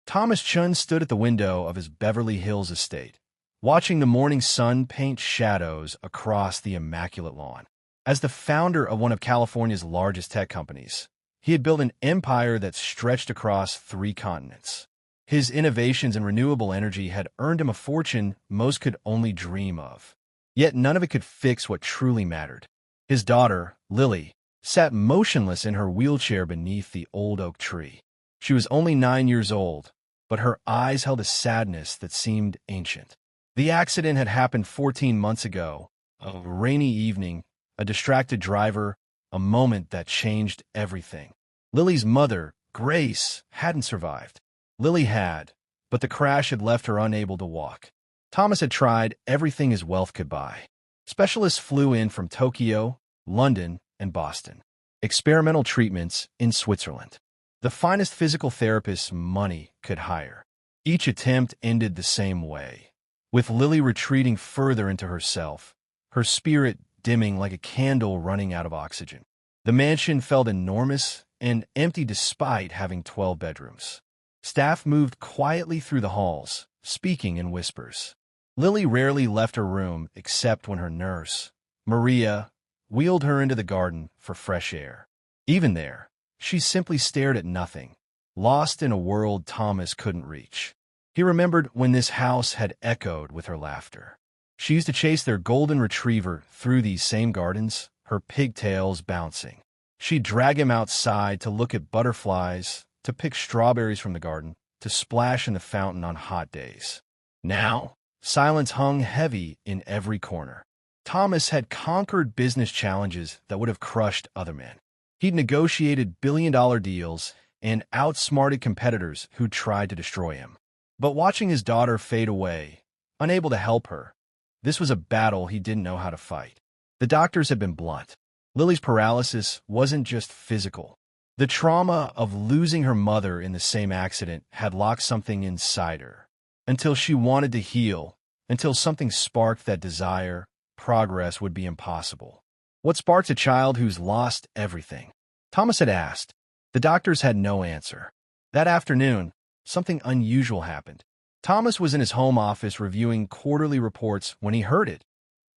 Thomas Chun stood at the window of his Beverly Hills estate, watching the morning sun paint shadows across the immaculate lawn. As the founder of one of California's largest tech companies, he had built an empire that stretched across 3 continents. His innovations in renewable energy had earned him a fortune most could only dream of. Yet none of it could fix what truly mattered. His daughter, Lily, sat motionless in her wheelchair beneath the old oak tree. She was only 9 years old, but her eyes held a sadness that seemed ancient. The accident had happened 14 months ago, a rainy evening, a distracted driver, a moment that changed everything. Lily's mother, Grace, hadn't survived. Lily had, but the crash had left her unable to walk. Thomas had tried everything his wealth could buy. Specialists flew in from Tokyo, London, and Boston. Experimental treatments in Switzerland. The finest physical therapists money could hire. Each attempt ended the same way, with Lily retreating further into herself, her spirit dimming like a candle running out of oxygen. The mansion felt enormous and empty despite having 12 bedrooms. Staff moved quietly through the halls, speaking in whispers. Lily rarely left her room except when her nurse, Maria, wheeled her into the garden for fresh air. Even there, she simply stared at nothing, lost in a world Thomas couldn't reach. He remembered when this house had echoed with her laughter. She used to chase their golden retriever through these same gardens, her pigtails bouncing. She'd drag him outside to look at butterflies, to pick strawberries from the garden, to splash in the fountain on hot days. Now, silence hung heavy in every corner. Thomas had conquered business challenges that would have crushed other men. He'd negotiated billion-dollar deals and outsmarted competitors who tried to destroy him. But watching his daughter fade away, unable to help her, this was a battle he didn't know how to fight. The doctors had been blunt. Lily's paralysis wasn't just physical. The trauma of losing her mother in the same accident had locked something inside her. Until she wanted to heal, until something sparked that desire, progress would be impossible. What sparks a child who's lost everything? Thomas had asked. The doctors had no answer. That afternoon, something unusual happened. Thomas was in his home office reviewing quarterly reports when he heard it.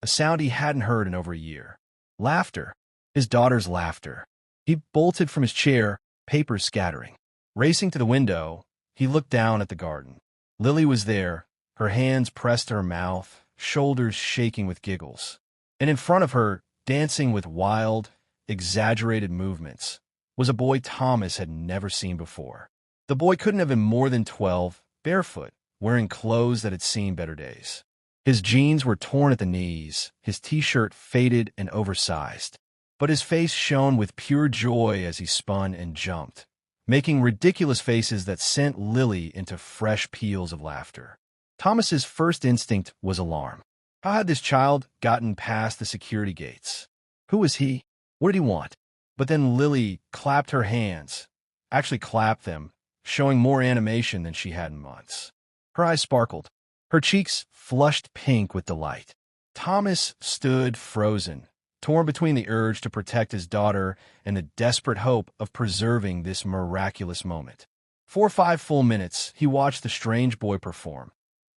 A sound he hadn't heard in over a year. Laughter. His daughter's laughter. He bolted from his chair, papers scattering. Racing to the window, he looked down at the garden. Lily was there, her hands pressed to her mouth, shoulders shaking with giggles. And in front of her, dancing with wild, exaggerated movements, was a boy Thomas had never seen before. The boy couldn't have been more than 12, barefoot, wearing clothes that had seen better days. His jeans were torn at the knees, his t-shirt faded and oversized. But his face shone with pure joy as he spun and jumped, making ridiculous faces that sent Lily into fresh peals of laughter. Thomas's first instinct was alarm. How had this child gotten past the security gates? Who was he? What did he want? But then Lily clapped her hands, actually clapped them, showing more animation than she had in months. Her eyes sparkled, her cheeks flushed pink with delight. Thomas stood frozen, torn between the urge to protect his daughter and the desperate hope of preserving this miraculous moment. For 5 full minutes, he watched the strange boy perform,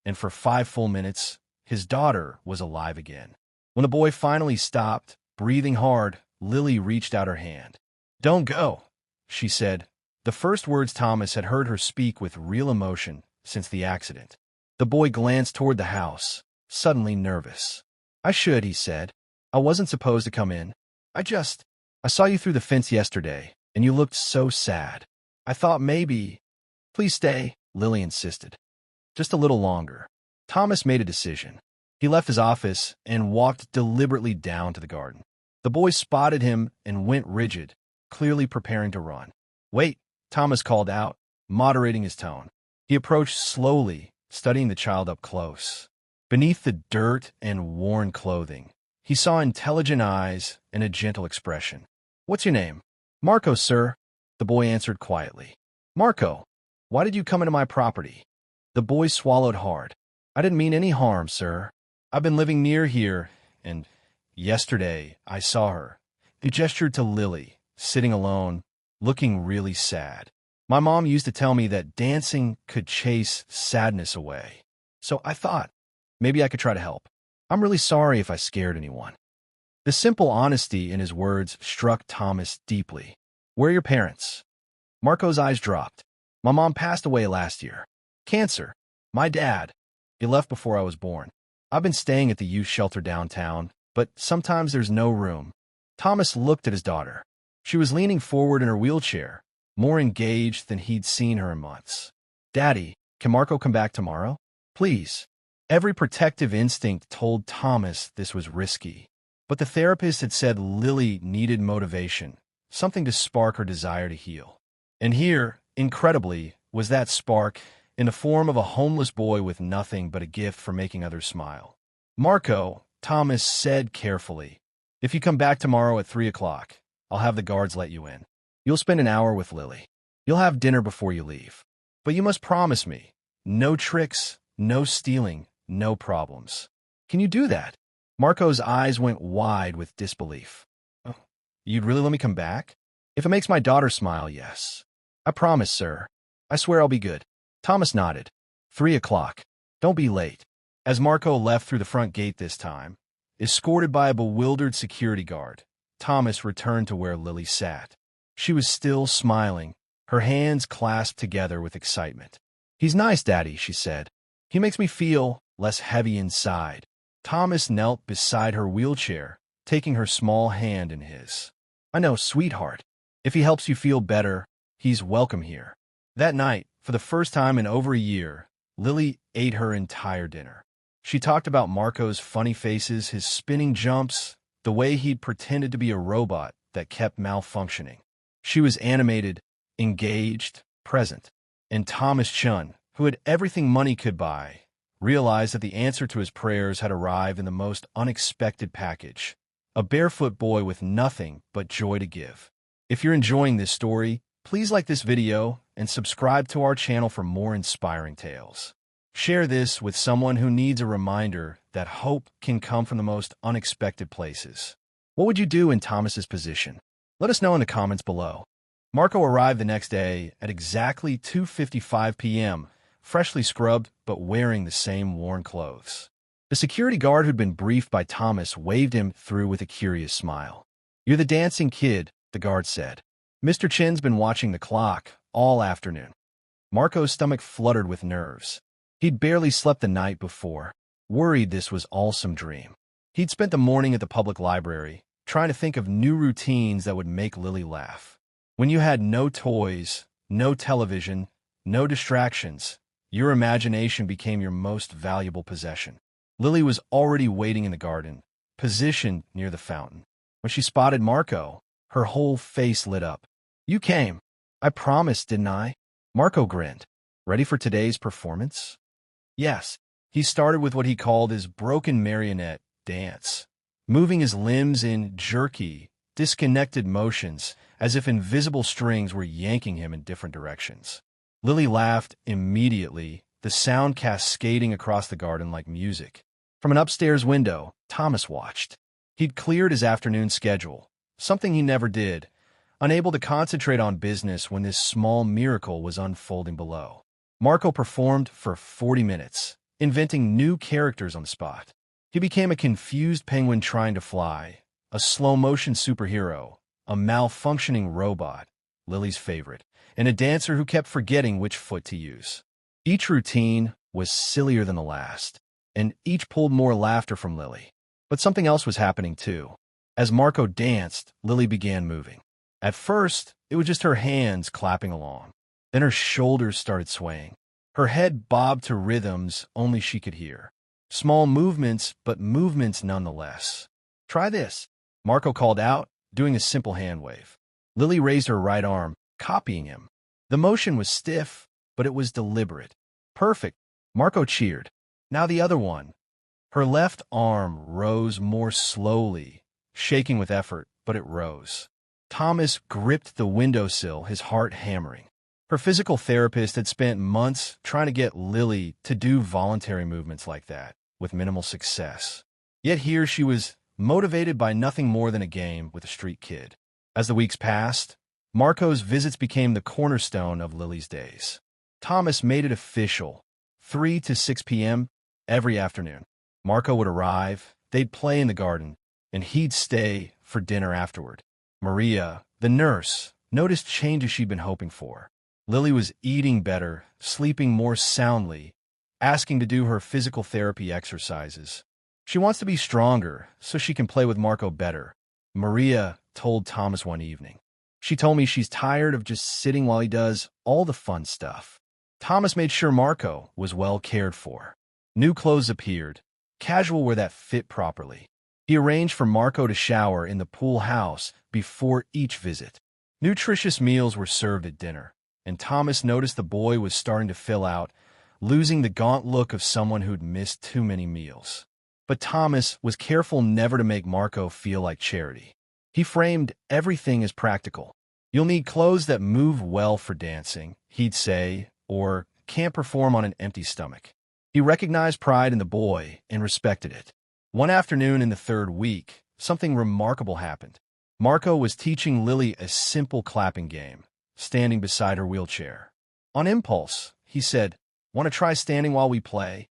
and for 5 full minutes, his daughter was alive again. When the boy finally stopped, breathing hard, Lily reached out her hand. "Don't go," she said, the first words Thomas had heard her speak with real emotion since the accident. The boy glanced toward the house, suddenly nervous. "I should," he said. "I wasn't supposed to come in. I saw you through the fence yesterday, and you looked so sad. I thought maybe—" "Please stay," Lily insisted. "Just a little longer." Thomas made a decision. He left his office and walked deliberately down to the garden. The boy spotted him and went rigid, clearly preparing to run. "Wait," Thomas called out, moderating his tone. He approached slowly, studying the child up close. Beneath the dirt and worn clothing, he saw intelligent eyes and a gentle expression. "What's your name?" "Marco, sir," the boy answered quietly. "Marco, why did you come into my property?" The boy swallowed hard. "I didn't mean any harm, sir. I've been living near here, and yesterday I saw her." He gestured to Lily, sitting alone, looking really sad. My mom used to tell me that dancing could chase sadness away. So I thought, maybe I could try to help. I'm really sorry if I scared anyone." The simple honesty in his words struck Thomas deeply. "Where are your parents?" Marco's eyes dropped. "My mom passed away last year. Cancer. My dad. He left before I was born. I've been staying at the youth shelter downtown, but sometimes there's no room." Thomas looked at his daughter. She was leaning forward in her wheelchair, more engaged than he'd seen her in months. "Daddy, can Marco come back tomorrow? Please." Every protective instinct told Thomas this was risky. But the therapist had said Lily needed motivation, something to spark her desire to heal. And here, incredibly, was that spark in the form of a homeless boy with nothing but a gift for making others smile. "Marco," Thomas said carefully, "if you come back tomorrow at 3 o'clock, I'll have the guards let you in. You'll spend an hour with Lily. You'll have dinner before you leave. But you must promise me, no tricks, no stealing, no problems. Can you do that?" Marco's eyes went wide with disbelief. "Oh, you'd really let me come back? If it makes my daughter smile, yes. I promise, sir. I swear I'll be good." Thomas nodded. 3 o'clock. Don't be late. As Marco left through the front gate this time, escorted by a bewildered security guard, Thomas returned to where Lily sat. She was still smiling, her hands clasped together with excitement. "He's nice, Daddy," she said. "He makes me feel less heavy inside." Thomas knelt beside her wheelchair, taking her small hand in his. "I know, sweetheart. If he helps you feel better, he's welcome here." That night, for the first time in over a year, Lily ate her entire dinner. She talked about Marco's funny faces, his spinning jumps, the way he'd pretended to be a robot that kept malfunctioning. She was animated, engaged, present. And Thomas Chun, who had everything money could buy, realized that the answer to his prayers had arrived in the most unexpected package, a barefoot boy with nothing but joy to give. If you're enjoying this story, please like this video and subscribe to our channel for more inspiring tales. Share this with someone who needs a reminder that hope can come from the most unexpected places. What would you do in Thomas's position? Let us know in the comments below. Marco arrived the next day at exactly 2:55 p.m., freshly scrubbed but wearing the same worn clothes. The security guard who'd been briefed by Thomas waved him through with a curious smile. "You're the dancing kid," the guard said. "Mr. Chin's been watching the clock all afternoon." Marco's stomach fluttered with nerves. He'd barely slept the night before, worried this was all some dream. He'd spent the morning at the public library, trying to think of new routines that would make Lily laugh. When you had no toys, no television, no distractions, your imagination became your most valuable possession. Lily was already waiting in the garden, positioned near the fountain. When she spotted Marco, her whole face lit up. "You came. I promised, didn't I?" Marco grinned. "Ready for today's performance?" Yes. He started with what he called his broken marionette dance, moving his limbs in jerky, disconnected motions, as if invisible strings were yanking him in different directions. Lily laughed immediately, the sound cascading across the garden like music. From an upstairs window, Thomas watched. He'd cleared his afternoon schedule, something he never did, unable to concentrate on business when this small miracle was unfolding below. Marco performed for 40 minutes, inventing new characters on the spot. He became a confused penguin trying to fly, a slow-motion superhero, a malfunctioning robot, Lily's favorite, and a dancer who kept forgetting which foot to use. Each routine was sillier than the last, and each pulled more laughter from Lily. But something else was happening too. As Marco danced, Lily began moving. At first, it was just her hands clapping along. Then her shoulders started swaying. Her head bobbed to rhythms only she could hear. Small movements, but movements nonetheless. "Try this," Marco called out, doing a simple hand wave. Lily raised her right arm, copying him. The motion was stiff, but it was deliberate. "Perfect," Marco cheered. "Now the other one." Her left arm rose more slowly, shaking with effort, but it rose. Thomas gripped the windowsill, his heart hammering. Her physical therapist had spent months trying to get Lily to do voluntary movements like that, with minimal success. Yet here she was, motivated by nothing more than a game with a street kid. As the weeks passed, Marco's visits became the cornerstone of Lily's days. Thomas made it official, 3 to 6 p.m. every afternoon. Marco would arrive, they'd play in the garden, and he'd stay for dinner afterward. Maria, the nurse, noticed changes she'd been hoping for. Lily was eating better, sleeping more soundly, asking to do her physical therapy exercises. She wants to be stronger so she can play with Marco better, Maria told Thomas one evening. She told me she's tired of just sitting while he does all the fun stuff. Thomas made sure Marco was well cared for. New clothes appeared, casual wear that fit properly. He arranged for Marco to shower in the pool house before each visit. Nutritious meals were served at dinner, and Thomas noticed the boy was starting to fill out, losing the gaunt look of someone who'd missed too many meals. But Thomas was careful never to make Marco feel like charity. He framed everything as practical. You'll need clothes that move well for dancing, he'd say, or can't perform on an empty stomach. He recognized pride in the boy and respected it. One afternoon in the third week, something remarkable happened. Marco was teaching Lily a simple clapping game, standing beside her wheelchair. On impulse, he said, "Want to try standing while we play?"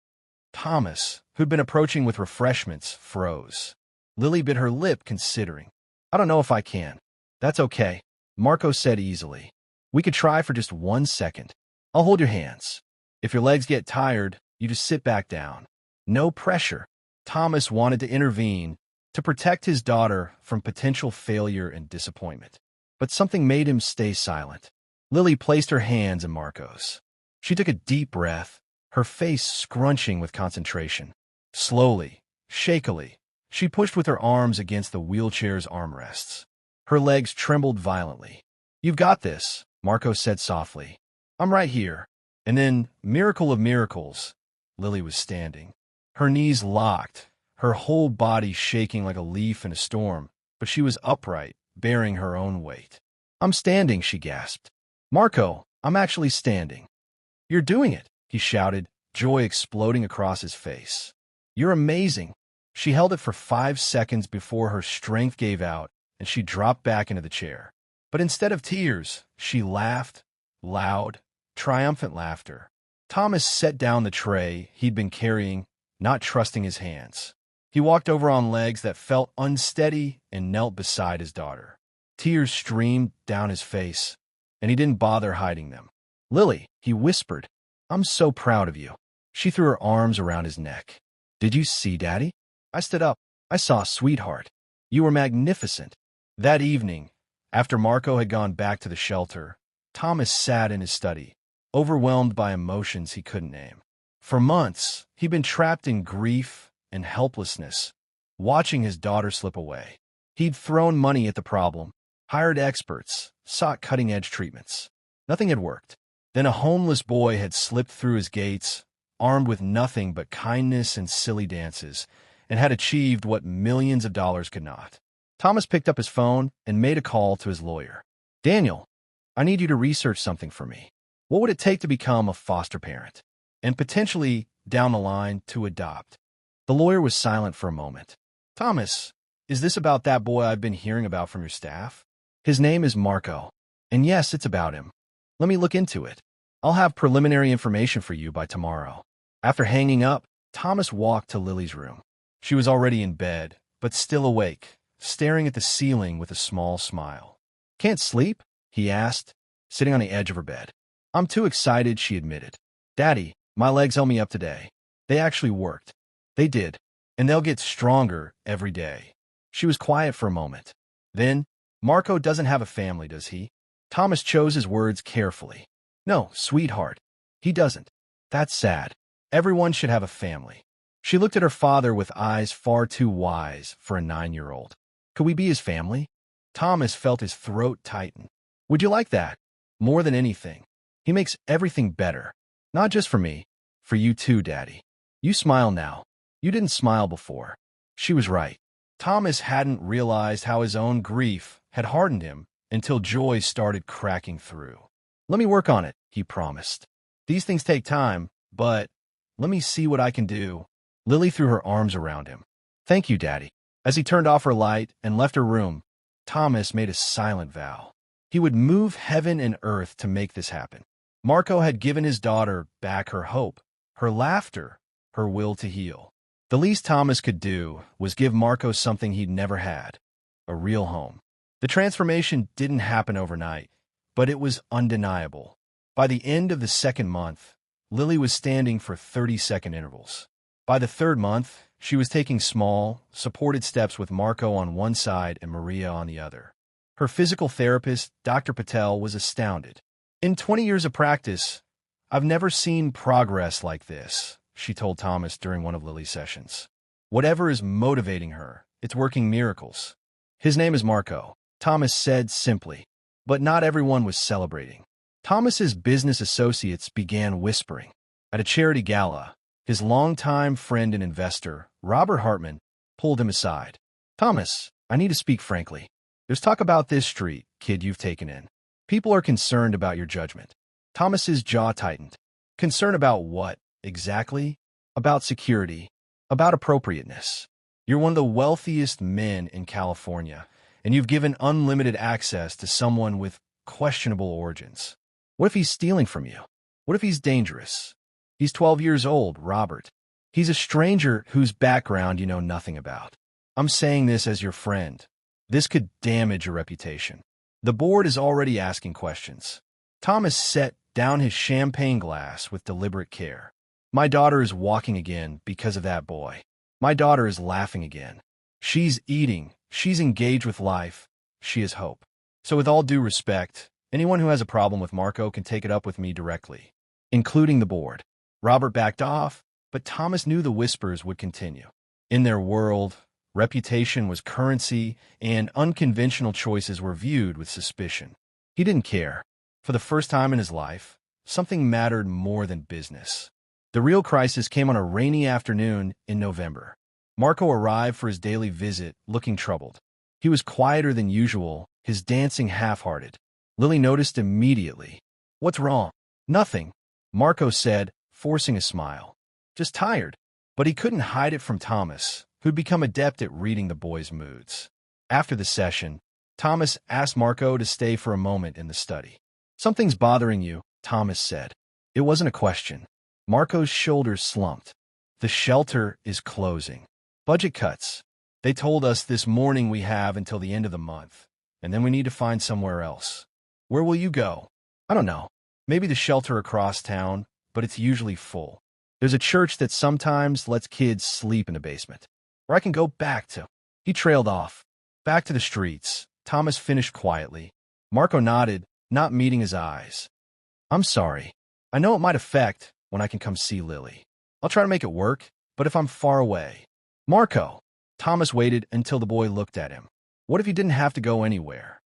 Thomas, who'd been approaching with refreshments, froze. Lily bit her lip, considering. "I don't know if I can." "That's okay," Marco said easily. "We could try for just 1 second. I'll hold your hands. If your legs get tired, you just sit back down. No pressure." Thomas wanted to intervene, to protect his daughter from potential failure and disappointment. But something made him stay silent. Lily placed her hands in Marco's. She took a deep breath, her face scrunching with concentration. Slowly, shakily, she pushed with her arms against the wheelchair's armrests. Her legs trembled violently. "You've got this," Marco said softly. "I'm right here." And then, miracle of miracles, Lily was standing. Her knees locked, her whole body shaking like a leaf in a storm, but she was upright, bearing her own weight. "I'm standing," she gasped. "Marco, I'm actually standing." "You're doing it," he shouted, joy exploding across his face. "You're amazing." She held it for 5 seconds before her strength gave out and she dropped back into the chair. But instead of tears, she laughed, loud, triumphant laughter. Thomas set down the tray he'd been carrying, not trusting his hands. He walked over on legs that felt unsteady and knelt beside his daughter. Tears streamed down his face, and he didn't bother hiding them. "Lily," he whispered, "I'm so proud of you." She threw her arms around his neck. "Did you see, Daddy?" I stood up. "I saw, sweetheart. You were magnificent." That evening, after Marco had gone back to the shelter, Thomas sat in his study, overwhelmed by emotions he couldn't name. For months, he'd been trapped in grief and helplessness, watching his daughter slip away. He'd thrown money at the problem, hired experts, sought cutting-edge treatments. Nothing had worked. Then a homeless boy had slipped through his gates, armed with nothing but kindness and silly dances, and had achieved what millions of dollars could not. Thomas picked up his phone and made a call to his lawyer. "Daniel, I need you to research something for me. What would it take to become a foster parent? And potentially, down the line, to adopt?" The lawyer was silent for a moment. "Thomas, is this about that boy I've been hearing about from your staff?" "His name is Marco. And yes, it's about him. Let me look into it. I'll have preliminary information for you by tomorrow." After hanging up, Thomas walked to Lily's room. She was already in bed, but still awake, staring at the ceiling with a small smile. "Can't sleep?" he asked, sitting on the edge of her bed. "I'm too excited," she admitted. "Daddy, my legs held me up today. They actually worked." "They did, and they'll get stronger every day." She was quiet for a moment. Then, "Marco doesn't have a family, does he?" Thomas chose his words carefully. "No, sweetheart, he doesn't. That's sad. Everyone should have a family." She looked at her father with eyes far too wise for a 9-year-old. "Could we be his family?" Thomas felt his throat tighten. "Would you like that?" "More than anything. He makes everything better. Not just for me, for you too, Daddy." "You smile now. You didn't smile before." She was right. Thomas hadn't realized how his own grief had hardened him until joy started cracking through. "Let me work on it," he promised. "These things take time, but let me see what I can do." Lily threw her arms around him. "Thank you, Daddy." As he turned off her light and left her room, Thomas made a silent vow. He would move heaven and earth to make this happen. Marco had given his daughter back her hope, her laughter, her will to heal. The least Thomas could do was give Marco something he'd never had, a real home. The transformation didn't happen overnight, but it was undeniable. By the end of the second month, Lily was standing for 30-second intervals. By the third month, she was taking small, supported steps with Marco on one side and Maria on the other. Her physical therapist, Dr. Patel, was astounded. "In 20 years of practice, I've never seen progress like this," she told Thomas during one of Lily's sessions. "Whatever is motivating her, it's working miracles." "His name is Marco," Thomas said simply, but not everyone was celebrating. Thomas's business associates began whispering. At a charity gala, his longtime friend and investor, Robert Hartman, pulled him aside. "Thomas, I need to speak frankly. There's talk about this street, kid you've taken in. People are concerned about your judgment." Thomas's jaw tightened. "Concern about what, exactly?" "About security. About appropriateness. You're one of the wealthiest men in California, and you've given unlimited access to someone with questionable origins. What if he's stealing from you? What if he's dangerous? He's 12 years old, Robert. He's a stranger whose background you know nothing about. I'm saying this as your friend. This could damage your reputation. The board is already asking questions." Thomas set down his champagne glass with deliberate care. "My daughter is walking again because of that boy. My daughter is laughing again. She's eating. She's engaged with life. She has hope. So with all due respect, anyone who has a problem with Marco can take it up with me directly, including the board." Robert backed off, but Thomas knew the whispers would continue. In their world, reputation was currency, and unconventional choices were viewed with suspicion. He didn't care. For the first time in his life, something mattered more than business. The real crisis came on a rainy afternoon in November. Marco arrived for his daily visit, looking troubled. He was quieter than usual, his dancing half-hearted. Lily noticed immediately. "What's wrong?" "Nothing," Marco said, forcing a smile. "Just tired." But he couldn't hide it from Thomas, who'd become adept at reading the boy's moods. After the session, Thomas asked Marco to stay for a moment in the study. "Something's bothering you," Thomas said. It wasn't a question. Marco's shoulders slumped. "The shelter is closing. Budget cuts. They told us this morning we have until the end of the month, and then we need to find somewhere else." "Where will you go?" "I don't know. Maybe the shelter across town, but it's usually full. There's a church that sometimes lets kids sleep in the basement. Or I can go back to—" He trailed off. "Back to the streets," Thomas finished quietly. Marco nodded, not meeting his eyes. "I'm sorry. I know it might affect when I can come see Lily. I'll try to make it work, but if I'm far away—" "Marco!" Thomas waited until the boy looked at him. "What if you didn't have to go anywhere?"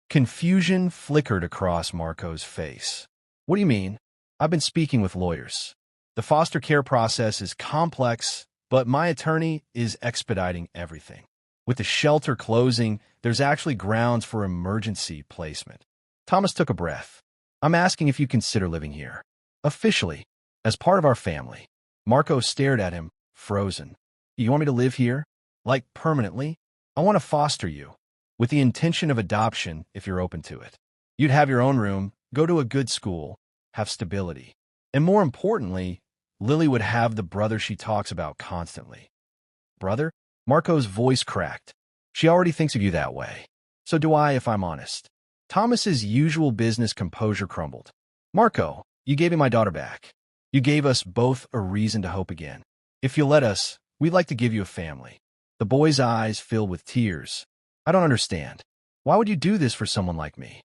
Confusion flickered across Marco's face. "What do you mean?" "I've been speaking with lawyers. The foster care process is complex, but my attorney is expediting everything. With the shelter closing, there's actually grounds for emergency placement." Thomas took a breath. "I'm asking if you consider living here. Officially, as part of our family." Marco stared at him, frozen. "You want me to live here? Like permanently?" "I want to foster you, with the intention of adoption if you're open to it. You'd have your own room, go to a good school, have stability. And more importantly, Lily would have the brother she talks about constantly." "Brother?" Marco's voice cracked. "She already thinks of you that way. So do I, if I'm honest." Thomas's usual business composure crumbled. "Marco, you gave me my daughter back. You gave us both a reason to hope again. If you'll let us, we'd like to give you a family." The boy's eyes filled with tears. "I don't understand. Why would you do this for someone like me?"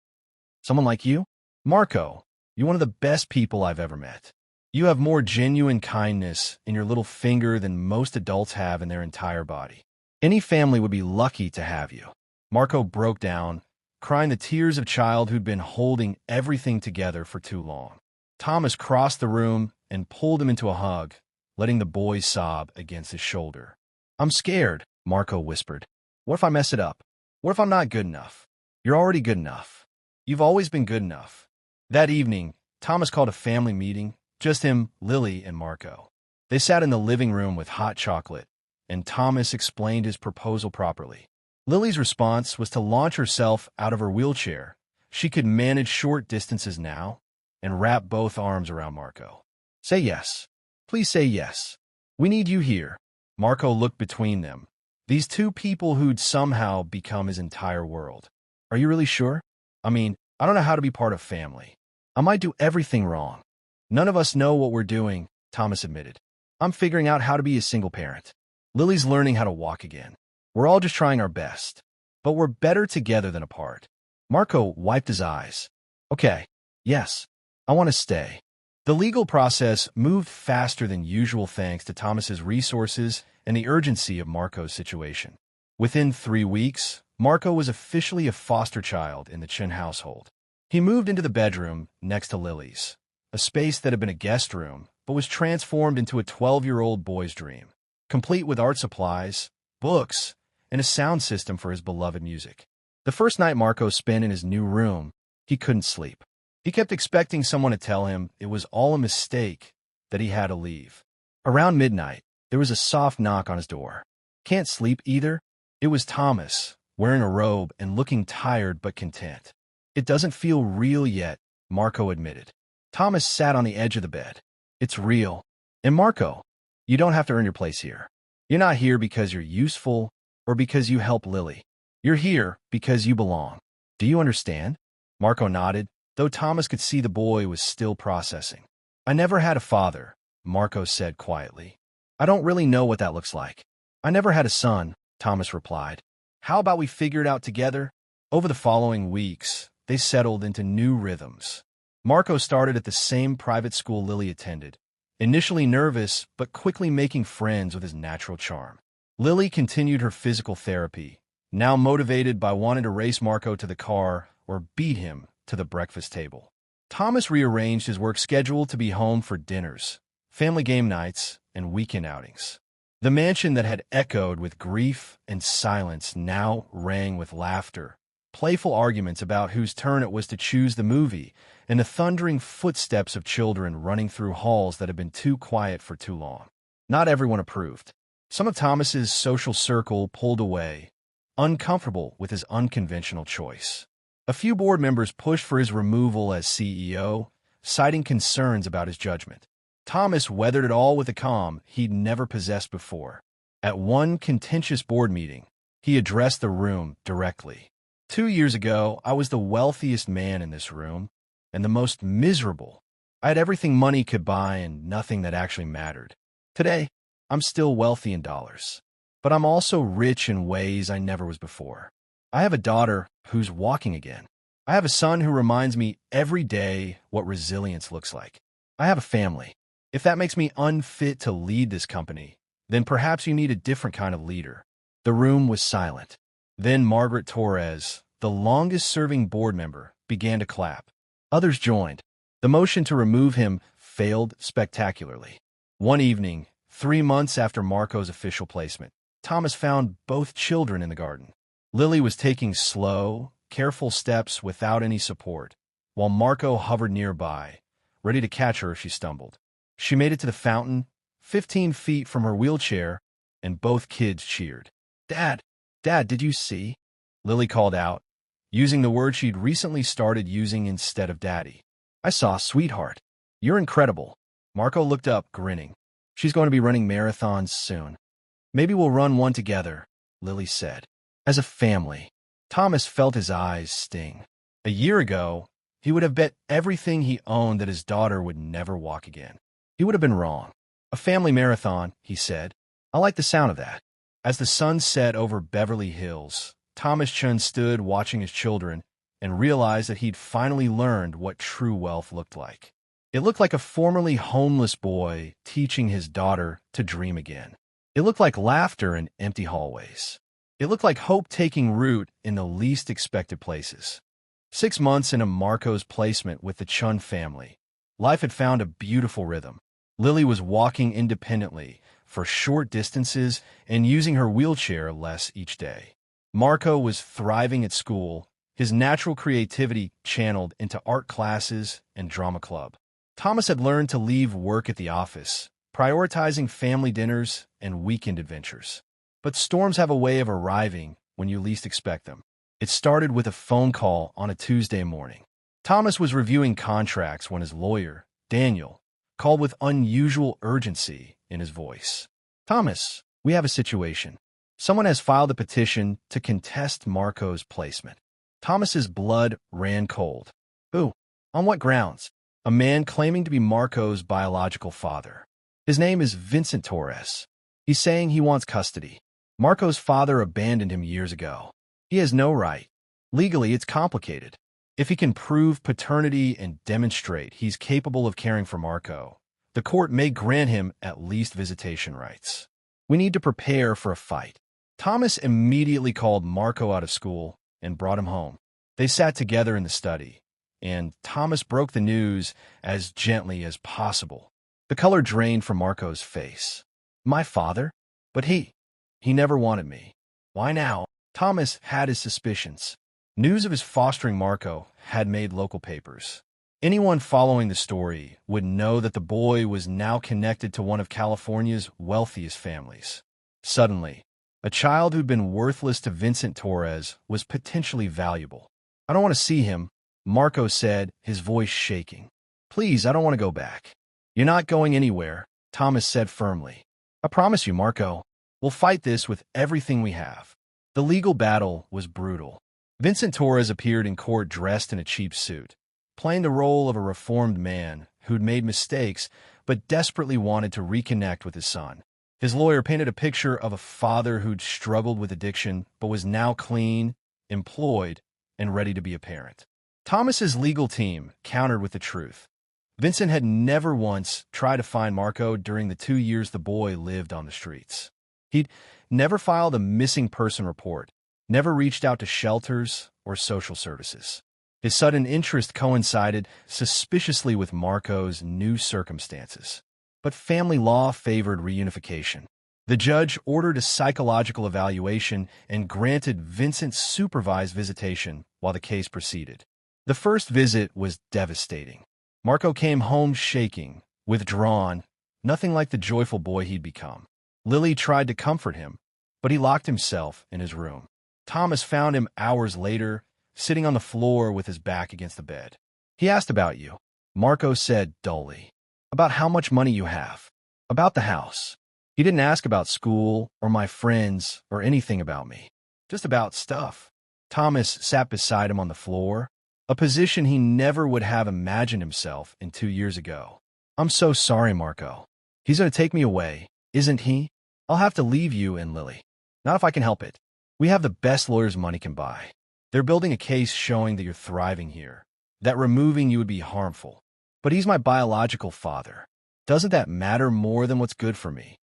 "Someone like you?" "Marco, you're one of the best people I've ever met. You have more genuine kindness in your little finger than most adults have in their entire body. Any family would be lucky to have you." Marco broke down, crying the tears of a child who'd been holding everything together for too long. Thomas crossed the room and pulled him into a hug, letting the boy sob against his shoulder. "I'm scared," Marco whispered. "What if I mess it up? What if I'm not good enough?" "You're already good enough. You've always been good enough." That evening, Thomas called a family meeting, just him, Lily, and Marco. They sat in the living room with hot chocolate, and Thomas explained his proposal properly. Lily's response was to launch herself out of her wheelchair, She could manage short distances now and wrap both arms around Marco. Say yes. Please say yes. We need you here. Marco looked between them. These two people who'd somehow become his entire world. Are you really sure? I mean, I don't know how to be part of family. I might do everything wrong. None of us know what we're doing, Thomas admitted. I'm figuring out how to be a single parent. Lily's learning how to walk again. We're all just trying our best. But we're better together than apart. Marco wiped his eyes. Okay, yes, I want to stay. The legal process moved faster than usual thanks to Thomas's resources and the urgency of Marco's situation. Within 3 weeks, Marco was officially a foster child in the Chin household. He moved into the bedroom next to Lily's, a space that had been a guest room but was transformed into a 12-year-old boy's dream, complete with art supplies, books, and a sound system for his beloved music. The first night Marco spent in his new room, he couldn't sleep. He kept expecting someone to tell him it was all a mistake, that he had to leave. Around midnight, there was a soft knock on his door. Can't sleep either? It was Thomas, wearing a robe and looking tired but content. It doesn't feel real yet, Marco admitted. Thomas sat on the edge of the bed. It's real. And Marco, you don't have to earn your place here. You're not here because you're useful or because you help Lily. You're here because you belong. Do you understand? Marco nodded, though Thomas could see the boy was still processing. I never had a father, Marco said quietly. I don't really know what that looks like. I never had a son, Thomas replied. How about we figure it out together? Over the following weeks, they settled into new rhythms. Marco started at the same private school Lily attended, initially nervous but quickly making friends with his natural charm. Lily continued her physical therapy, now motivated by wanting to race Marco to the car or beat him to the breakfast table. Thomas rearranged his work schedule to be home for dinners, family game nights, and weekend outings. The mansion that had echoed with grief and silence now rang with laughter, playful arguments about whose turn it was to choose the movie, and the thundering footsteps of children running through halls that had been too quiet for too long. Not everyone approved. Some of Thomas's social circle pulled away, uncomfortable with his unconventional choice. A few board members pushed for his removal as CEO, citing concerns about his judgment. Thomas weathered it all with a calm he'd never possessed before. At one contentious board meeting, he addressed the room directly. 2 years ago, I was the wealthiest man in this room, and the most miserable. I had everything money could buy and nothing that actually mattered. Today, I'm still wealthy in dollars, but I'm also rich in ways I never was before. I have a daughter who's walking again. I have a son who reminds me every day what resilience looks like. I have a family. If that makes me unfit to lead this company, then perhaps you need a different kind of leader. The room was silent. Then Margaret Torres, the longest-serving board member, began to clap. Others joined. The motion to remove him failed spectacularly. One evening, 3 months after Marco's official placement, Thomas found both children in the garden. Lily was taking slow, careful steps without any support, while Marco hovered nearby, ready to catch her if she stumbled. She made it to the fountain, 15 feet from her wheelchair, and both kids cheered. Dad, did you see? Lily called out, using the word she'd recently started using instead of daddy. I saw, sweetheart. You're incredible. Marco looked up, grinning. She's going to be running marathons soon. Maybe we'll run one together, Lily said. As a family. Thomas felt his eyes sting. A year ago, he would have bet everything he owned that his daughter would never walk again. He would have been wrong. A family marathon, he said. I like the sound of that. As the sun set over Beverly Hills, Thomas Chun stood watching his children and realized that he'd finally learned what true wealth looked like. It looked like a formerly homeless boy teaching his daughter to dream again. It looked like laughter in empty hallways. It looked like hope taking root in the least expected places. 6 months into Marco's placement with the Chun family, life had found a beautiful rhythm. Lily was walking independently for short distances and using her wheelchair less each day. Marco was thriving at school, his natural creativity channeled into art classes and drama club. Thomas had learned to leave work at the office, prioritizing family dinners and weekend adventures. But storms have a way of arriving when you least expect them. It started with a phone call on a Tuesday morning. Thomas was reviewing contracts when his lawyer, Daniel, called with unusual urgency in his voice. "Thomas, we have a situation. Someone has filed a petition to contest Marco's placement." Thomas's blood ran cold. "Who? On what grounds?" "A man claiming to be Marco's biological father. His name is Vincent Torres. He's saying he wants custody. Marco's father abandoned him years ago. He has no right. Legally, it's complicated. If he can prove paternity and demonstrate he's capable of caring for Marco, the court may grant him at least visitation rights. We need to prepare for a fight." Thomas immediately called Marco out of school and brought him home. They sat together in the study, and Thomas broke the news as gently as possible. The color drained from Marco's face. "My father? But he never wanted me. Why now?" Thomas had his suspicions. News of his fostering Marco had made local papers. Anyone following the story would know that the boy was now connected to one of California's wealthiest families. Suddenly, a child who'd been worthless to Vincent Torres was potentially valuable. "I don't want to see him," Marco said, his voice shaking. "Please, I don't want to go back." "You're not going anywhere," Thomas said firmly. "I promise you, Marco. We'll fight this with everything we have." The legal battle was brutal. Vincent Torres appeared in court dressed in a cheap suit, playing the role of a reformed man who'd made mistakes but desperately wanted to reconnect with his son. His lawyer painted a picture of a father who'd struggled with addiction but was now clean, employed, and ready to be a parent. Thomas's legal team countered with the truth. Vincent had never once tried to find Marco during the 2 years the boy lived on the streets. He'd never filed a missing person report, never reached out to shelters or social services. His sudden interest coincided suspiciously with Marco's new circumstances. But family law favored reunification. The judge ordered a psychological evaluation and granted Vincent supervised visitation while the case proceeded. The first visit was devastating. Marco came home shaking, withdrawn, nothing like the joyful boy he'd become. Lily tried to comfort him, but he locked himself in his room. Thomas found him hours later, sitting on the floor with his back against the bed. "He asked about you," Marco said dully. "About how much money you have. About the house. He didn't ask about school or my friends or anything about me. Just about stuff." Thomas sat beside him on the floor, a position he never would have imagined himself in 2 years ago. "I'm so sorry, Marco. He's going to take me away, isn't he? I'll have to leave you and Lily. Not if I can help it. We have the best lawyers money can buy. They're building a case showing that you're thriving here, that removing you would be harmful. But he's my biological father. Doesn't that matter more than what's good for me?"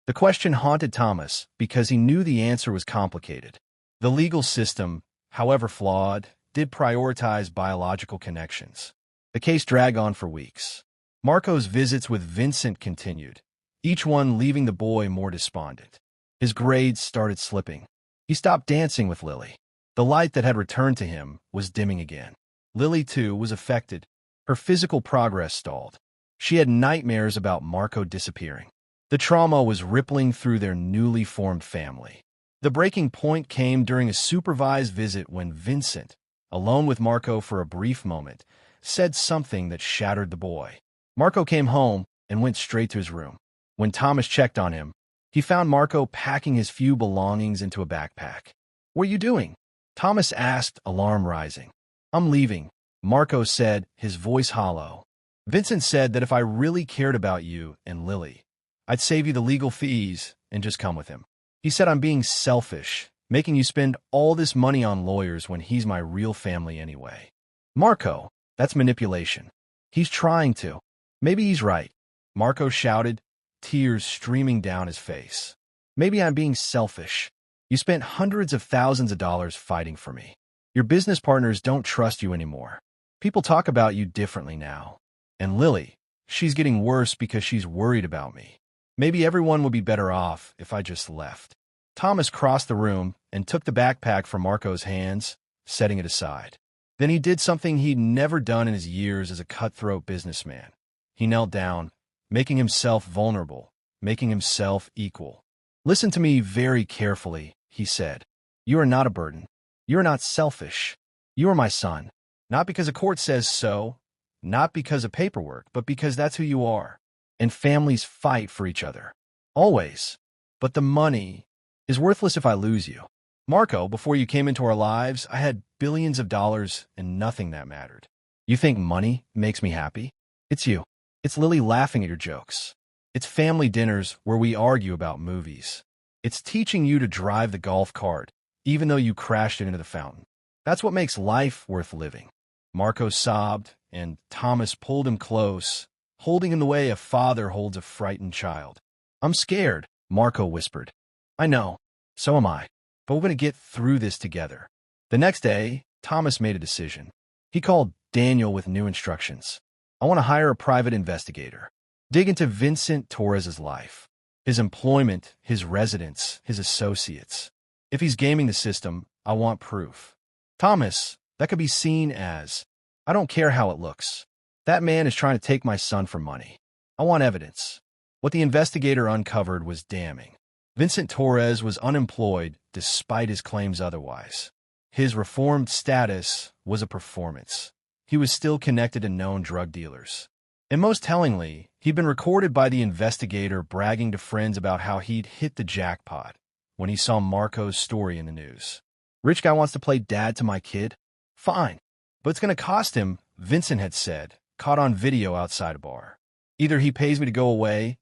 The question haunted Thomas because he knew the answer was complicated. The legal system, however flawed, did prioritize biological connections. The case dragged on for weeks. Marco's visits with Vincent continued, each one leaving the boy more despondent. His grades started slipping. He stopped dancing with Lily. The light that had returned to him was dimming again. Lily, too, was affected. Her physical progress stalled. She had nightmares about Marco disappearing. The trauma was rippling through their newly formed family. The breaking point came during a supervised visit when Vincent, alone with Marco for a brief moment, said something that shattered the boy. Marco came home and went straight to his room. When Thomas checked on him, he found Marco packing his few belongings into a backpack. "What are you doing?" Thomas asked, alarm rising. "I'm leaving," Marco said, his voice hollow. "Vincent said that if I really cared about you and Lily, I'd save you the legal fees and just come with him. He said I'm being selfish, making you spend all this money on lawyers when he's my real family anyway." "Marco, that's manipulation. He's trying to." "Maybe he's right," Marco shouted, tears streaming down his face. "Maybe I'm being selfish. You spent hundreds of thousands of dollars fighting for me. Your business partners don't trust you anymore. People talk about you differently now. And Lily, she's getting worse because she's worried about me. Maybe everyone would be better off if I just left." Thomas crossed the room and took the backpack from Marco's hands, setting it aside. Then he did something he'd never done in his years as a cutthroat businessman. He knelt down, making himself vulnerable, making himself equal. "Listen to me very carefully," he said. "You are not a burden. You're not selfish. You are my son. Not because a court says so, not because of paperwork, but because that's who you are. And families fight for each other. Always. But the money is worthless if I lose you. Marco, before you came into our lives, I had billions of dollars and nothing that mattered. You think money makes me happy? It's you. It's Lily laughing at your jokes. It's family dinners where we argue about movies. It's teaching you to drive the golf cart, even though you crashed it into the fountain. That's what makes life worth living. Marco sobbed, and Thomas pulled him close, holding him the way a father holds a frightened child. I'm scared, Marco whispered. I know. So am I. But we're going to get through this together. The next day, Thomas made a decision. He called Daniel with new instructions. I want to hire a private investigator. Dig into Vincent Torres's life. His employment, his residence, his associates. If he's gaming the system, I want proof. Thomas, that could be seen as, I don't care how it looks. That man is trying to take my son for money. I want evidence. What the investigator uncovered was damning. Vincent Torres was unemployed despite his claims otherwise. His reformed status was a performance. He was still connected to known drug dealers. And most tellingly, he'd been recorded by the investigator bragging to friends about how he'd hit the jackpot when he saw Marco's story in the news. Rich guy wants to play dad to my kid? Fine. But it's going to cost him, Vincent had said, caught on video outside a bar. Either he pays me to go away,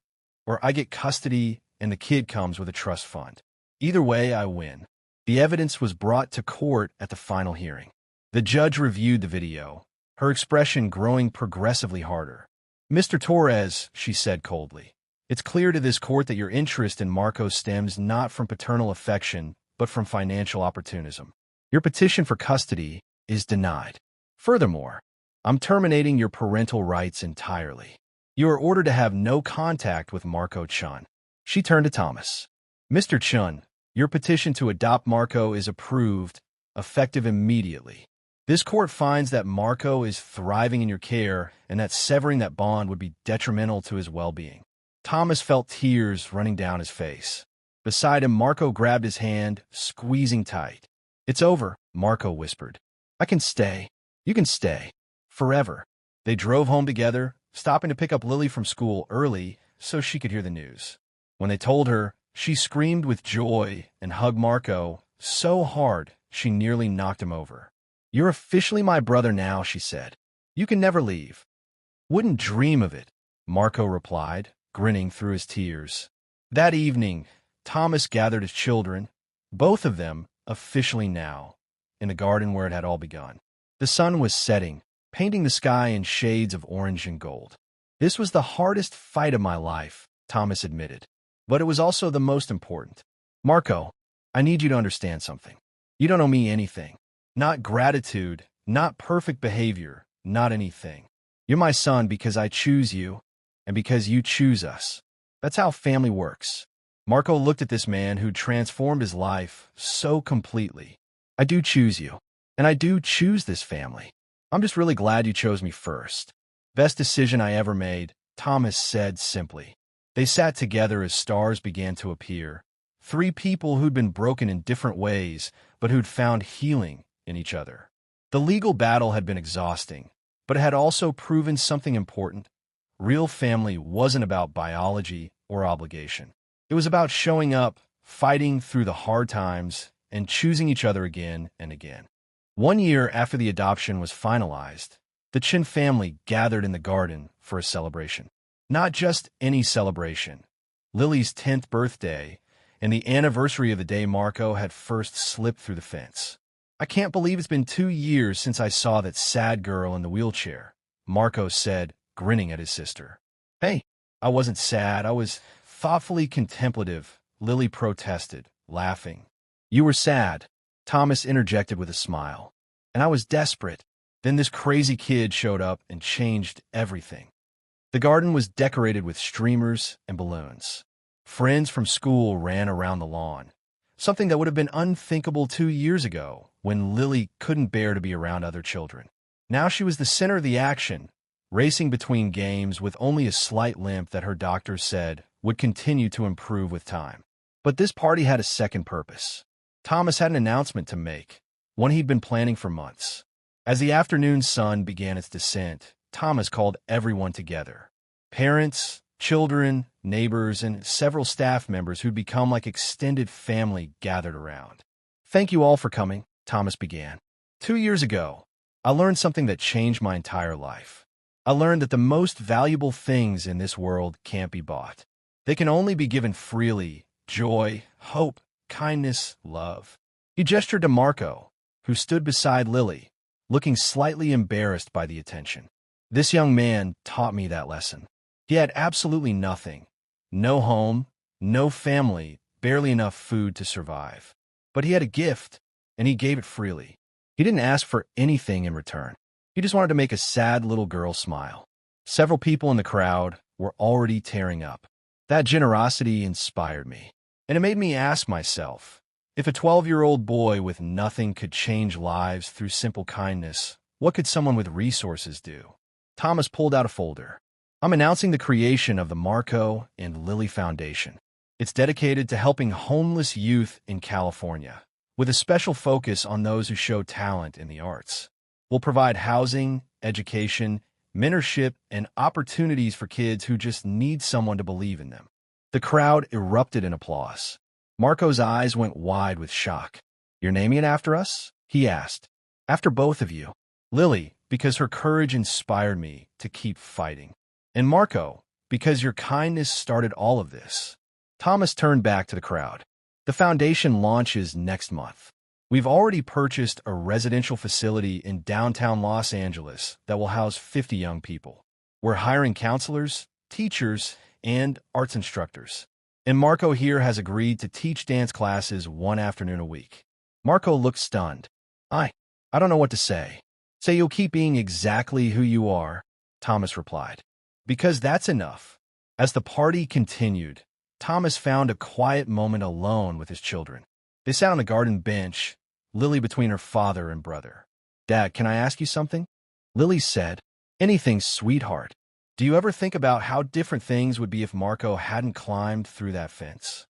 or I get custody and the kid comes with a trust fund. Either way, I win. The evidence was brought to court at the final hearing. The judge reviewed the video, her expression growing progressively harder. Mr. Torres, she said coldly, it's clear to this court that your interest in Marco stems not from paternal affection, but from financial opportunism. Your petition for custody is denied. Furthermore, I'm terminating your parental rights entirely. You are ordered to have no contact with Marco Chun. She turned to Thomas. Mr. Chun, your petition to adopt Marco is approved, effective immediately. This court finds that Marco is thriving in your care and that severing that bond would be detrimental to his well-being. Thomas felt tears running down his face. Beside him, Marco grabbed his hand, squeezing tight. It's over, Marco whispered. I can stay. You can stay. Forever. They drove home together, stopping to pick up Lily from school early so she could hear the news. When they told her, she screamed with joy and hugged Marco so hard she nearly knocked him over. You're officially my brother now, she said. You can never leave. Wouldn't dream of it, Marco replied, grinning through his tears. That evening, Thomas gathered his children, both of them officially now, in the garden where it had all begun. The sun was setting, painting the sky in shades of orange and gold. This was the hardest fight of my life, Thomas admitted. But it was also the most important. Marco, I need you to understand something. You don't owe me anything. Not gratitude, not perfect behavior, not anything. You're my son because I choose you, and because you choose us. That's how family works. Marco looked at this man who'd transformed his life so completely. I do choose you, and I do choose this family. I'm just really glad you chose me first. Best decision I ever made, Thomas said simply. They sat together as stars began to appear. Three people who'd been broken in different ways, but who'd found healing in each other. The legal battle had been exhausting, but it had also proven something important. Real family wasn't about biology or obligation. It was about showing up, fighting through the hard times, and choosing each other again and again. 1 year after the adoption was finalized, the Chin family gathered in the garden for a celebration. Not just any celebration. Lily's 10th birthday and the anniversary of the day Marco had first slipped through the fence. I can't believe it's been 2 years since I saw that sad girl in the wheelchair, Marco said, grinning at his sister. Hey, I wasn't sad. I was thoughtfully contemplative, Lily protested, laughing. You were sad, Thomas interjected with a smile. And I was desperate. Then this crazy kid showed up and changed everything. The garden was decorated with streamers and balloons. Friends from school ran around the lawn, something that would have been unthinkable 2 years ago when Lily couldn't bear to be around other children. Now she was the center of the action, racing between games with only a slight limp that her doctor said would continue to improve with time. But this party had a second purpose. Thomas had an announcement to make. one he'd been planning for months. As the afternoon sun began its descent, Thomas called everyone together. Parents, children, neighbors, and several staff members who'd become like extended family gathered around. "Thank you all for coming," Thomas began. 2 years ago, I learned something that changed my entire life. I learned that the most valuable things in this world can't be bought. They can only be given freely: joy, hope, kindness, love. He gestured to Marco, who stood beside Lily, looking slightly embarrassed by the attention. This young man taught me that lesson. He had absolutely nothing. No home, no family, barely enough food to survive. But he had a gift, and he gave it freely. He didn't ask for anything in return. He just wanted to make a sad little girl smile. Several people in the crowd were already tearing up. That generosity inspired me, and it made me ask myself, if a 12-year-old boy with nothing could change lives through simple kindness, what could someone with resources do? Thomas pulled out a folder. "I'm announcing the creation of the Marco and Lily Foundation. It's dedicated to helping homeless youth in California, with a special focus on those who show talent in the arts. We'll provide housing, education, mentorship, and opportunities for kids who just need someone to believe in them." The crowd erupted in applause. Marco's eyes went wide with shock. "You're naming it after us?" he asked. "After both of you. Lily, because her courage inspired me to keep fighting. And Marco, because your kindness started all of this." Thomas turned back to the crowd. "The foundation launches next month. We've already purchased a residential facility in downtown Los Angeles that will house 50 young people. We're hiring counselors, teachers, and arts instructors. And Marco here has agreed to teach dance classes one afternoon a week." Marco looked stunned. I don't know what to say." "Say you'll keep being exactly who you are," Thomas replied. "Because that's enough." As the party continued, Thomas found a quiet moment alone with his children. They sat on the garden bench, Lily between her father and brother. "Dad, can I ask you something?" Lily said. "Anything, sweetheart. Do you ever think about how different things would be if Marco hadn't climbed through that fence?"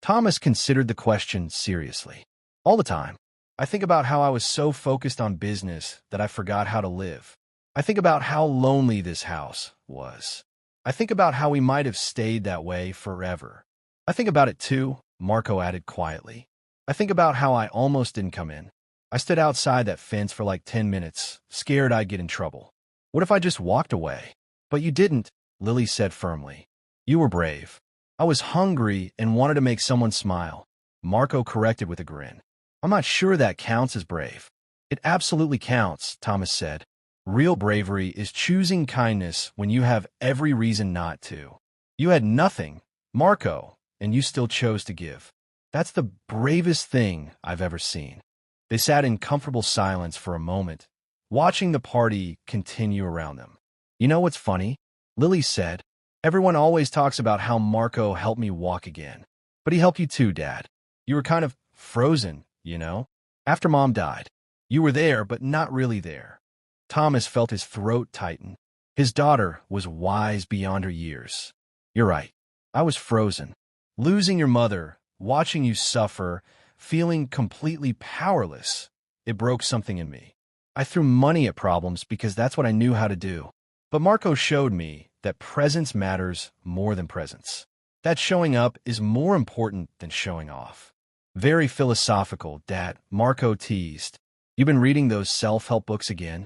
Thomas considered the question seriously. "All the time. I think about how I was so focused on business that I forgot how to live. I think about how lonely this house was. I think about how we might have stayed that way forever. I think about it too," Marco added quietly. "I think about how I almost didn't come in. I stood outside that fence for like 10 minutes, scared I'd get in trouble. What if I just walked away?" "But you didn't," Lily said firmly. "You were brave." "I was hungry and wanted to make someone smile," Marco corrected with a grin. "I'm not sure that counts as brave." "It absolutely counts," Thomas said. "Real bravery is choosing kindness when you have every reason not to. You had nothing, Marco, and you still chose to give. That's the bravest thing I've ever seen." They sat in comfortable silence for a moment, watching the party continue around them. "You know what's funny?" Lily said. "Everyone always talks about how Marco helped me walk again. But he helped you too, Dad. You were kind of frozen, you know? After Mom died. You were there, but not really there." Thomas felt his throat tighten. His daughter was wise beyond her years. "You're right. I was frozen. Losing your mother, watching you suffer, feeling completely powerless, it broke something in me. I threw money at problems because that's what I knew how to do. But Marco showed me that presence matters more than presence. That showing up is more important than showing off." "Very philosophical, Dad," Marco teased. "You've been reading those self-help books again?"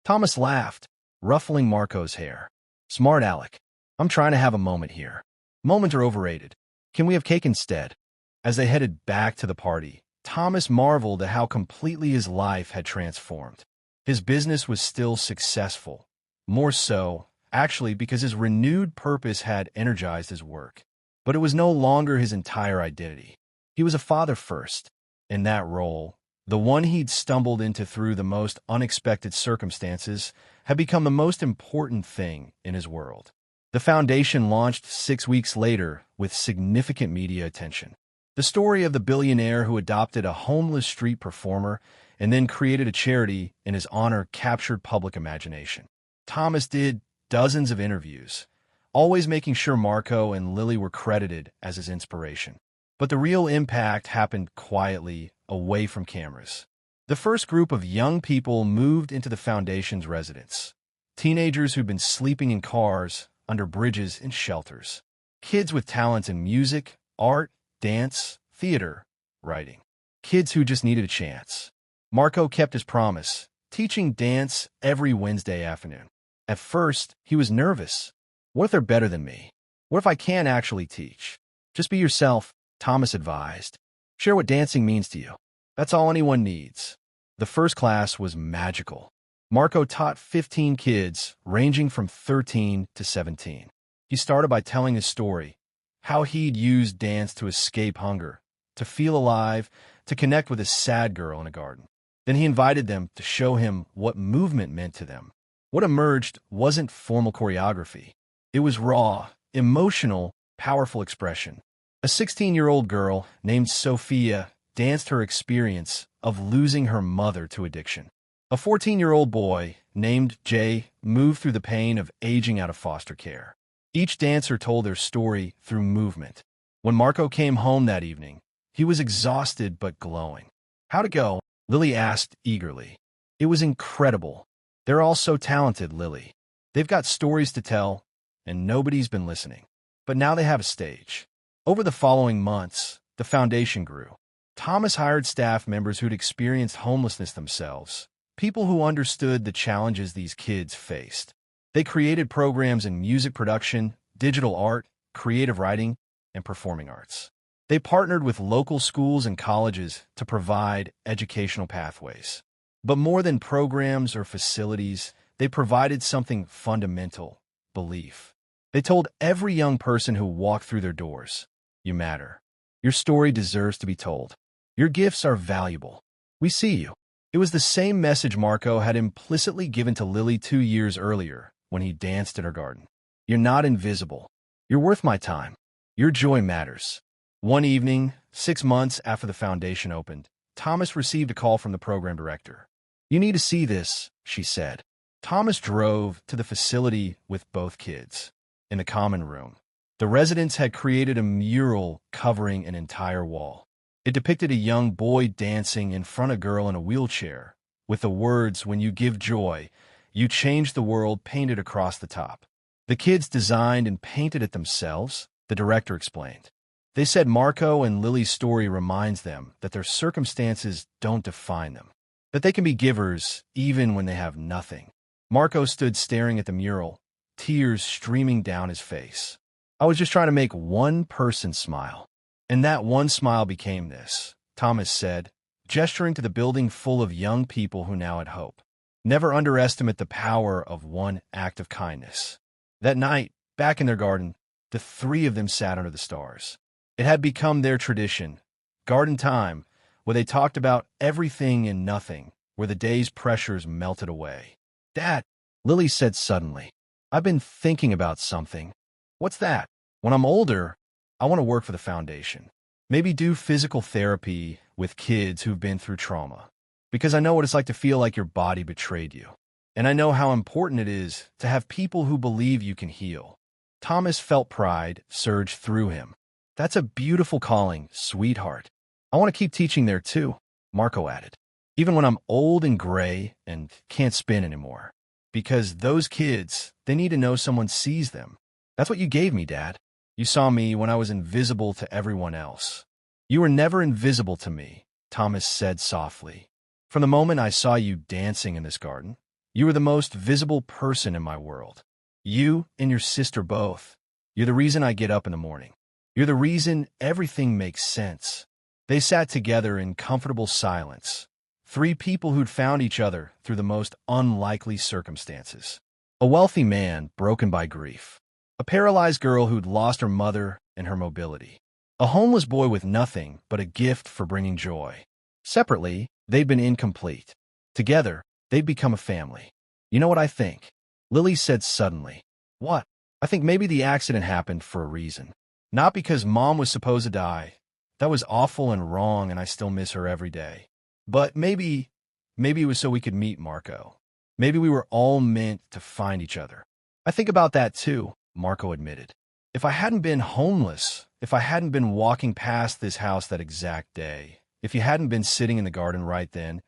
Thomas laughed, ruffling Marco's hair. "Smart Alec. I'm trying to have a moment here. Moments are overrated. Can we have cake instead?" As they headed back to the party, Thomas marveled at how completely his life had transformed. His business was still successful. More so, actually, because his renewed purpose had energized his work. But it was no longer his entire identity. He was a father first, and that role, the one he'd stumbled into through the most unexpected circumstances, had become the most important thing in his world. The foundation launched 6 weeks later with significant media attention. The story of the billionaire who adopted a homeless street performer and then created a charity in his honor captured public imagination. Thomas did dozens of interviews, always making sure Marco and Lily were credited as his inspiration. But the real impact happened quietly, away from cameras. The first group of young people moved into the foundation's residence. Teenagers who'd been sleeping in cars, under bridges, in shelters. Kids with talents in music, art, dance, theater, writing. Kids who just needed a chance. Marco kept his promise, teaching dance every Wednesday afternoon. At first, he was nervous. What if they're better than me? What if I can't actually teach? Just be yourself, Thomas advised. Share what dancing means to you. That's all anyone needs. The first class was magical. Marco taught 15 kids, ranging from 13 to 17. He started by telling his story, how he'd used dance to escape hunger, to feel alive, to connect with a sad girl in a garden. Then he invited them to show him what movement meant to them. What emerged wasn't formal choreography. It was raw, emotional, powerful expression. A 16-year-old girl named Sophia danced her experience of losing her mother to addiction. A 14-year-old boy named Jay moved through the pain of aging out of foster care. Each dancer told their story through movement. When Marco came home that evening, he was exhausted but glowing. How'd it go? Lily asked eagerly. It was incredible. They're all so talented, Lily. They've got stories to tell, and nobody's been listening. But now they have a stage. Over the following months, the foundation grew. Thomas hired staff members who'd experienced homelessness themselves, people who understood the challenges these kids faced. They created programs in music production, digital art, creative writing, and performing arts. They partnered with local schools and colleges to provide educational pathways. But more than programs or facilities, they provided something fundamental: belief. They told every young person who walked through their doors, "You matter. Your story deserves to be told. Your gifts are valuable. We see you." It was the same message Marco had implicitly given to Lily 2 years earlier when he danced in her garden. You're not invisible. You're worth my time. Your joy matters. One evening, 6 months after the foundation opened, Thomas received a call from the program director. "You need to see this," she said. Thomas drove to the facility with both kids. In the common room, the residents had created a mural covering an entire wall. It depicted a young boy dancing in front of a girl in a wheelchair, with the words, "When you give joy, you change the world," painted across the top. The kids designed and painted it themselves, the director explained. They said Marco and Lily's story reminds them that their circumstances don't define them, that they can be givers even when they have nothing. Marco stood staring at the mural, tears streaming down his face. "I was just trying to make one person smile. And that one smile became this," Thomas said, gesturing to the building full of young people who now had hope. Never underestimate the power of one act of kindness. That night, back in their garden, the three of them sat under the stars. It had become their tradition, garden time, where they talked about everything and nothing, where the day's pressures melted away. "Dad," Lily said suddenly, "I've been thinking about something." "What's that?" "When I'm older, I want to work for the foundation. Maybe do physical therapy with kids who've been through trauma. Because I know what it's like to feel like your body betrayed you. And I know how important it is to have people who believe you can heal." Thomas felt pride surge through him. "That's a beautiful calling, sweetheart. I want to keep teaching there too," Marco added. "Even when I'm old and gray and can't spin anymore. Because those kids, they need to know someone sees them. That's what you gave me, Dad. You saw me when I was invisible to everyone else." "You were never invisible to me," Thomas said softly. "From the moment I saw you dancing in this garden, you were the most visible person in my world. You and your sister both. You're the reason I get up in the morning. You're the reason everything makes sense." They sat together in comfortable silence. Three people who'd found each other through the most unlikely circumstances. A wealthy man broken by grief. A paralyzed girl who'd lost her mother and her mobility. A homeless boy with nothing but a gift for bringing joy. Separately, they'd been incomplete. Together, they'd become a family. "You know what I think?" Lily said suddenly. "What?" "I think maybe the accident happened for a reason. Not because Mom was supposed to die. That was awful and wrong, and I still miss her every day. But maybe it was so we could meet Marco. Maybe we were all meant to find each other." "I think about that too," Marco admitted. "If I hadn't been homeless, if I hadn't been walking past this house that exact day, if you hadn't been sitting in the garden right then,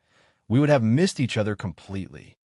we would have missed each other completely.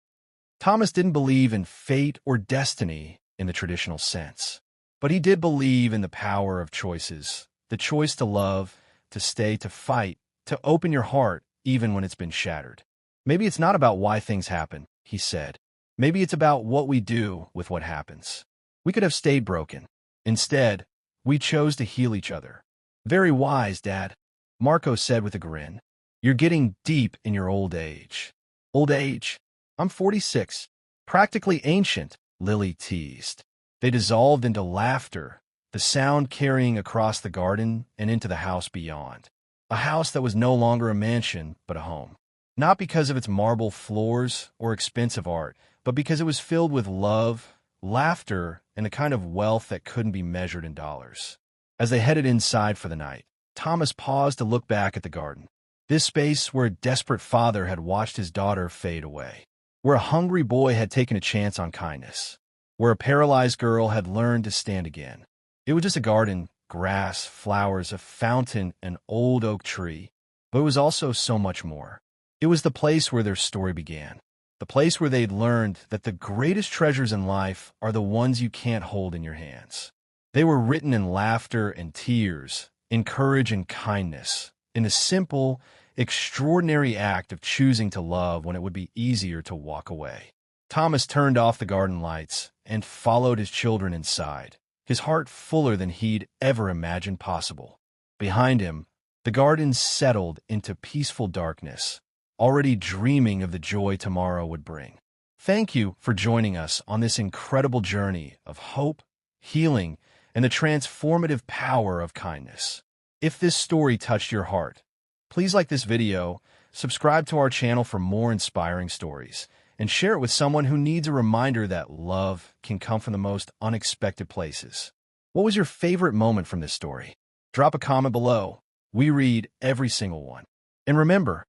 Thomas didn't believe in fate or destiny in the traditional sense, but he did believe in the power of choices, the choice to love, to stay, to fight, to open your heart even when it's been shattered. Maybe it's not about why things happen, he said. Maybe it's about what we do with what happens. We could have stayed broken. Instead, we chose to heal each other. Very wise, Dad, Marco said with a grin. You're getting deep in your old age. Old age? I'm 46. Practically ancient, Lily teased. They dissolved into laughter, the sound carrying across the garden and into the house beyond. A house that was no longer a mansion, but a home. Not because of its marble floors or expensive art, but because it was filled with love, laughter, and a kind of wealth that couldn't be measured in dollars. As they headed inside for the night, Thomas paused to look back at the garden. This space where a desperate father had watched his daughter fade away. Where a hungry boy had taken a chance on kindness. Where a paralyzed girl had learned to stand again. It was just a garden, grass, flowers, a fountain, an old oak tree. But it was also so much more. It was the place where their story began. The place where they'd learned that the greatest treasures in life are the ones you can't hold in your hands. They were written in laughter and tears, in courage and kindness, in the simple, extraordinary act of choosing to love when it would be easier to walk away. Thomas turned off the garden lights and followed his children inside, his heart fuller than he'd ever imagined possible. Behind him, the garden settled into peaceful darkness, already dreaming of the joy tomorrow would bring. Thank you for joining us on this incredible journey of hope, healing, and the transformative power of kindness. If this story touched your heart, please like this video, subscribe to our channel for more inspiring stories, and share it with someone who needs a reminder that love can come from the most unexpected places. What was your favorite moment from this story? Drop a comment below. We read every single one. And remember,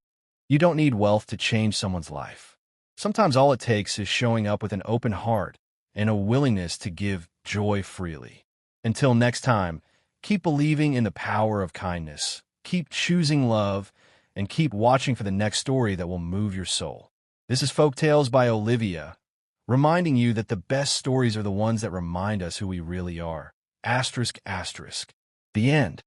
you don't need wealth to change someone's life. Sometimes all it takes is showing up with an open heart and a willingness to give joy freely. Until next time, keep believing in the power of kindness, keep choosing love, and keep watching for the next story that will move your soul. This is Folk Tales by Olivia, reminding you that the best stories are the ones that remind us who we really are. ***. The end.